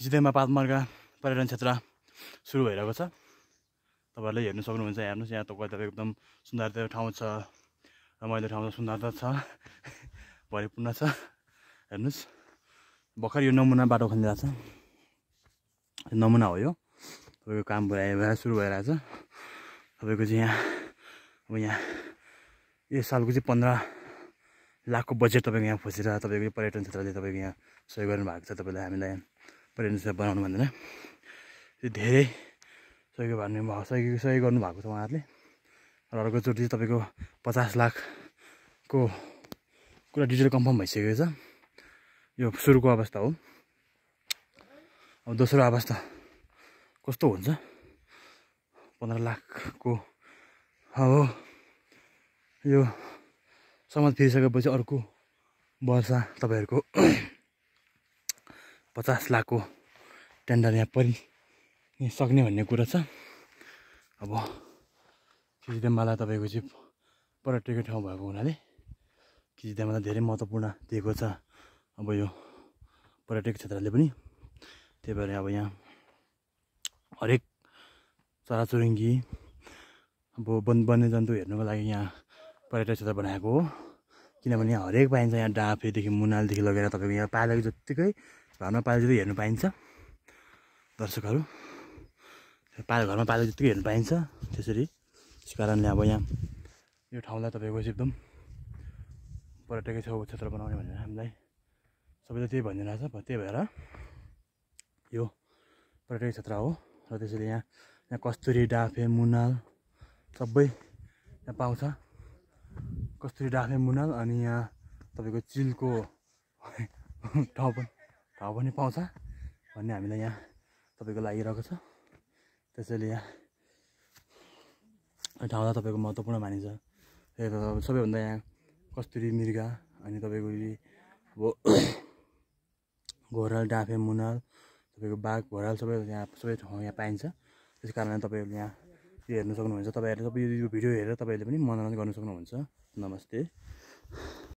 खिचिदेमा पातमार्गा पर्यटन क्षेत्र सुरु भइरहेको छ। तपाईहरुले हेर्न सक्नुहुन्छ। हेर्नुस् यहाँ तपाईको एकदम सुन्दरता ठाउँ छ, रमाइलो ठाउँ छ, सुन्दरता छ, भरिपूर्ण छ। हेर्नुस् भर्खर यो नमुना बाटो खनिरहेको छ। नमुना हो यो। तपाईको काम सुरु भइरहेछ। तपाईको चाहिँ यहाँ अब यहाँ यस सालको चाहिँ 15 लाखको बजेट तपाईको यहाँ फसेर तपाईको पर्यटन क्षेत्रले तपाईको यहाँ सहयोग गर्नु भएको छ। तपाईलाई हामीलाई पर्यटन क्षेत्र बनाउनु भन्दैन धेरै सहयोग गर्नु भएको छ उहाँहरुले। र अर्कोचोटि चाहिँ तपाईको 50 लाखको कुरा डिटेल कन्फर्म भइसकेको छ। यो सुरुको अवस्था हो। अब दोस्रो अवस्था कस्तो हुन्छ? 15 लाखको अब यो समाज फिरिसकेपछि अर्को वर्ष तपाईहरुको 50 लाखको टेन्डर यहाँ परि सक्ने भन्ने कुरा छ। अब खिचिदेमलाई तपाईको चाहिँ पर्यटकीय ठाउँ भएको हुनाले खिचिदेमलाई धेरै महत्त्वपूर्ण दिएको छ अब यो पर्यटक क्षेत्रले पनि। त्यही भएर अब यहाँ हरेक चराचुरुङ्गी अब वन्यजन्तु हेर्नुको लागि यहाँ पर्यटक क्षेत्र बनाएको हो। किनभने यहाँ हरेक पाइन्छ। यहाँ डाँफेदेखि मुनालदेखि लगेर तपाईको यहाँ पालेको जत्तिकै घरमा पालेको जति हेर्नु पाइन्छ। दर्शकहरू घरमा पालेको जत्तिकै हेर्नु पाइन्छ। त्यसरी त्यस कारणले अब यहाँ यो ठाउँलाई तपाईको चाहिँ एकदम पर्यटकीय क्षेत्र बनाउने भनेर हामीलाई सबैले त्यही भनिरहेछ। त्यही भएर यो पर्यटकीय क्षेत्र हो। र त्यसैले यहाँ कस्तुरी, डाँफे, मुनाल सबै यहाँ पाउँछ। कस्तुरी, डाँफे, मुनाल अनि यहाँ तपाईको चिलको ठाउँ पनि पाउँछ भन्ने हामीलाई यहाँ तपाईको लागिरहेको छ। त्यसैले यहाँ ठाउँलाई तपाईको महत्त्वपूर्ण मानिन्छ। सबैभन्दा यहाँ कस्तुरी मृगा अनि तपाईको अब घोराल, डाँफे, मुनाल तपाईको बाघ, घोराल सबै ठाउँ यहाँ पाइन्छ। त्यस कारणले तपाईहरुले यहाँ यो हेर्न सक्नुहुन्छ। तपाईहरुले सबै यो भिडियो हेरेर तपाईहरुले पनि मनोरञ्जन गर्न सक्नुहुन्छ। नमस्ते।